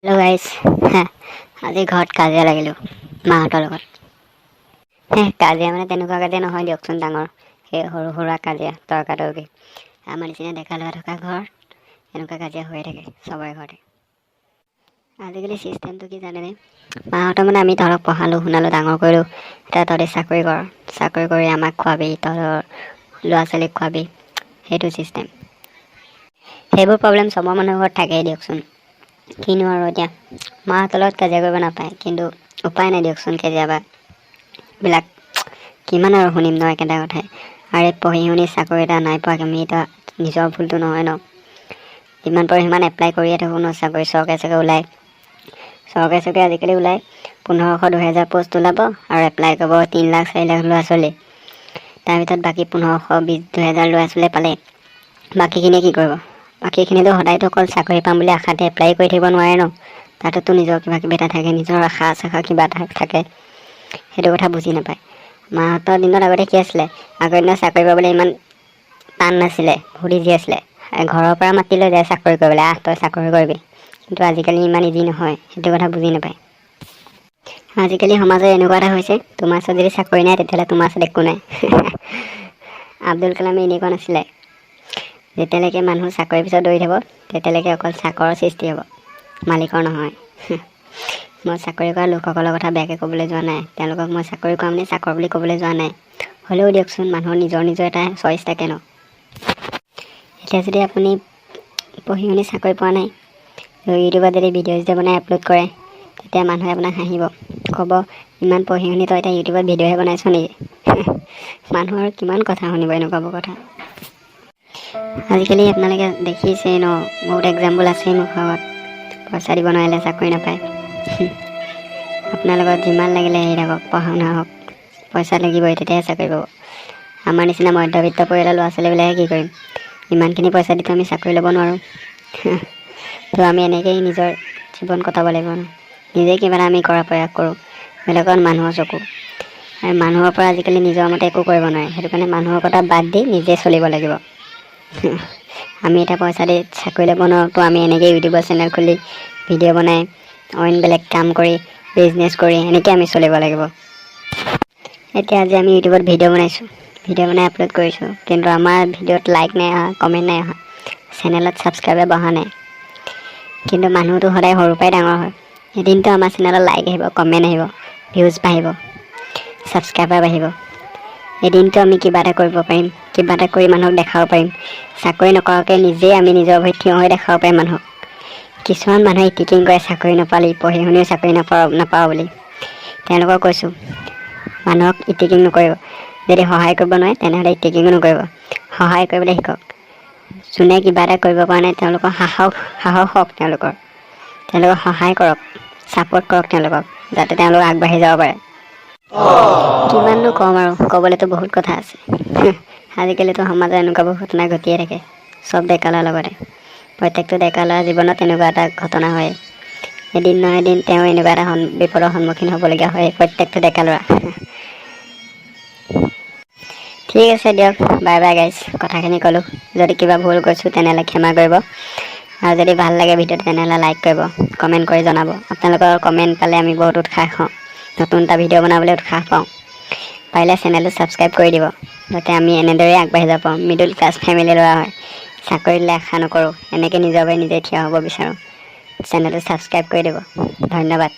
Hello' guys, আজি ঘৰত কাজিয়া লাগিলোঁ মাহঁতৰ লগত। কাজিয়া মানে তেনেকুৱা কাজিয়া নহয় দিয়কচোন, ডাঙৰ সেই সৰু সুৰা কাজিয়া, তৰ্কাতৰ্কি। আমাৰ নিচিনা ডেকা ল'ৰা থকা ঘৰত এনেকুৱা কাজিয়া হৈয়ে থাকে চবৰে ঘৰতে। আজিকালি চিষ্টেমটো কি জানেনে? মাহঁতৰ মানে আমি তহঁতক পঢ়ালোঁ শুনালোঁ ডাঙৰ কৰিলোঁ, এতিয়া তহঁতে চাকৰি কৰ, চাকৰি কৰি আমাক খোৱাবি, তহঁতৰ ল'ৰা ছোৱালীক খোৱাবি, সেইটো চিষ্টেম। সেইবোৰ প্ৰব্লেম চবৰ মানুহৰ ঘৰত থাকেই দিয়কচোন। কিনো আৰু এতিয়া মাহঁতৰ লগত কাজিয়া কৰিব নাপায়, কিন্তু উপায় নাই দিয়কচোন। কেতিয়াবা এইবিলাক কিমান আৰু শুনিম ন একেটা কথাই। আৰে পঢ়ি শুনি চাকৰি এটা নাই পোৱা, আমি এতিয়া নিজৰ ভুলটো নহয় ন। যিমান পাৰোঁ সিমান এপ্লাই কৰিয়ে থাকোঁ ন চাকৰি। চৰকাৰী ওলায়, চৰকাৰী আজিকালি ওলায় 1500 2000 পোষ্ট ওলাব আৰু এপ্লাই কৰিব 3 লাখ 4 লাখ ল'ৰা ছোৱালী। তাৰ ভিতৰত বাকী 1500 2000 ল'ৰা ছোৱালীয়ে পালে, বাকীখিনিয়ে কি কৰিব? বাকীখিনিতো সদায়তো অকল চাকৰি পাম বুলি আশাতে এপ্লাই কৰি থাকিব নোৱাৰে ন। তাততো নিজৰ কিবা কিবি এটা থাকে, নিজৰ আশা কিবা এটা থাকে। সেইটো কথা বুজি নাপায়। মাহঁতৰ দিনত আগতে কি আছিলে, আগৰ দিনত চাকৰি পাবলৈ ইমান টান নাছিলে, বহুত ইজি আছিলে। ঘৰৰ পৰা মাতি লৈ যায় চাকৰি কৰিবলৈ, তই চাকৰি কৰিবি। কিন্তু আজিকালি ইমান ইজি নহয়, সেইটো কথা বুজি নাপায়। আজিকালি সমাজত এনেকুৱা এটা হৈছে, তোমাৰ ওচৰত যদি চাকৰি নাই তেতিয়াহ'লে তোমাৰ ওচৰত একো নাই। আব্দুল কালামে এনেকুৱা নাছিলে, যেতিয়ালৈকে মানুহ চাকৰিৰ পিছত দৌৰি থাকিব তেতিয়ালৈকে অকল চাকৰৰ সৃষ্টি হ'ব, মালিকৰ নহয়। মই চাকৰি কৰা লোকসকলৰ কথা বেয়াকৈ ক'বলৈ যোৱা নাই, তেওঁলোকক মই চাকৰি কৰা মানে চাকৰ বুলি ক'বলৈ যোৱা নাই। হ'লেও দিয়কচোন, মানুহৰ নিজৰ নিজৰ এটা চইচ থাকে ন। এতিয়া যদি আপুনি পঢ়ি শুনি চাকৰি পোৱা নাই, ইউটিউবত যদি ভিডিঅ' বনাই আপলোড কৰে, তেতিয়া মানুহে আপোনাক হাঁহিব, ক'ব ইমান পঢ়ি শুনি তই এতিয়া ইউটিউবত ভিডিঅ'হে বনাইছ নেকি? মানুহৰ কিমান কথা শুনিব এনেকুৱাবোৰ কথা। আজিকালি আপোনালোকে দেখিছেই ন, বহুত এক্সাম্পল আছেই মোৰ ঘৰত। পইচা দিব নোৱাৰিলে চাকৰি নাপায়। আপোনাৰ লগত যিমান লাগিলে হেৰি থাকক, পঢ়া শুনা হওক, পইচা লাগিবই তেতিয়াহে চাকৰি পাব। আমাৰ নিচিনা মধ্যবিত্ত পৰিয়ালৰ ল'ৰা ছোৱালীবিলাকে কি কৰিম? ইমানখিনি পইচা দিতো আমি চাকৰি ল'ব নোৱাৰোঁ। তো আমি এনেকৈয়ে নিজৰ জীৱন কটাব লাগিব ন। নিজেই কিবা এটা আমি কৰাৰ প্ৰয়াস কৰোঁ, বেলেগত মানুহৰ চকু। আৰু মানুহৰ পৰা আজিকালি নিজৰ মতে একো কৰিব নোৱাৰে, সেইটো কাৰণে মানুহৰ কথা বাদ দি নিজে চলিব লাগিব। আমি এতিয়া পইচা দি চাকৰি ল'ব নোৱাৰোঁ, তো আমি এনেকৈ ইউটিউবৰ চেনেল খুলি ভিডিঅ' বনাই অইন বেলেগ কাম কৰি বিজনেছ কৰি এনেকৈ আমি চলিব লাগিব। এতিয়া আজি আমি ইউটিউবত ভিডিঅ' বনাইছোঁ, ভিডিঅ' বনাই আপলোড কৰিছোঁ, কিন্তু আমাৰ ভিডিঅ'ত লাইক নাই অহা, কমেণ্ট নাই অহা, চেনেলত ছাবস্ক্ৰাইবাৰ বঢ়া নাই। কিন্তু মানুহটো সদায় সৰুৰ পৰাই ডাঙৰ হয়। এদিনটো আমাৰ চেনেলত লাইক আহিব, কমেণ্ট আহিব, ভিউজ বাঢ়িব, ছাবস্ক্ৰাইবাৰ বাঢ়িব। এদিনটো আমি কিবা এটা কৰিব পাৰিম, কিবা এটা কৰি মানুহক দেখাব পাৰিম। চাকৰি নকৰাকৈ নিজেই আমি নিজৰ ভৰিত থিয় হৈ দেখাব পাৰিম মানুহক। কিছুমান মানুহে ইটিকিং কৰে চাকৰি নাপালি, পঢ়ি শুনিও চাকৰি নাপাওঁ বুলি। তেওঁলোকক কৈছোঁ, মানুহক ইটিকিং নকৰিব। যদি সহায় কৰিব নোৱাৰে তেনেহ'লে ইটিকিঙো নকৰিব, সহায় কৰিবলৈ শিকক। যোনে কিবা এটা কৰিব পৰা নাই তেওঁলোকৰ সাহস হওক, তেওঁলোকক সহায় কৰক, ছাপোৰ্ট কৰক তেওঁলোকক, যাতে তেওঁলোক আগবাঢ়ি যাব পাৰে। কিমাননো ক'ম আৰু, ক'বলৈতো বহুত কথা আছে। আজিকালিতো সমাজত এনেকুৱাবোৰ ঘটনা ঘটিয়ে থাকে, চব ডেকা ল'ৰাৰ লগতে। প্ৰত্যেকটো ডেকা ল'ৰাৰ জীৱনত এনেকুৱা এটা ঘটনা হয়। এদিন নহয় এদিন তেওঁ এনেকুৱা এটা বিপদৰ সন্মুখীন হ'বলগীয়া হয়, প্ৰত্যেকটো ডেকা ল'ৰা। ঠিক আছে দিয়ক, বাই বাই গাইজ। কথাখিনি ক'লোঁ, যদি কিবা ভুল কৈছোঁ তেনেহ'লে ক্ষমা কৰিব। আৰু যদি ভাল লাগে ভিডিঅ'টো তেনেহ'লে লাইক কৰিব, কমেণ্ট কৰি জনাব। আপোনালোকৰ কমেণ্ট পালে আমি বহুত উৎসাহ হওঁ, নতুন এটা ভিডিঅ' বনাবলৈ উৎসাহ পাওঁ। পাৰিলে চেনেলটো ছাবস্ক্ৰাইব কৰি দিব, যাতে আমি এনেদৰেই আগবাঢ়ি যাব পাৰোঁ। মিডল ক্লাছ ফেমিলি ল'ৰা হয়, চাকৰিলৈ আশা নকৰোঁ, এনেকৈ নিজৰ ভৰিত নিজে থিয় হ'ব বিচাৰোঁ। চেনেলটো ছাবস্ক্ৰাইব কৰি দিব, ধন্যবাদ।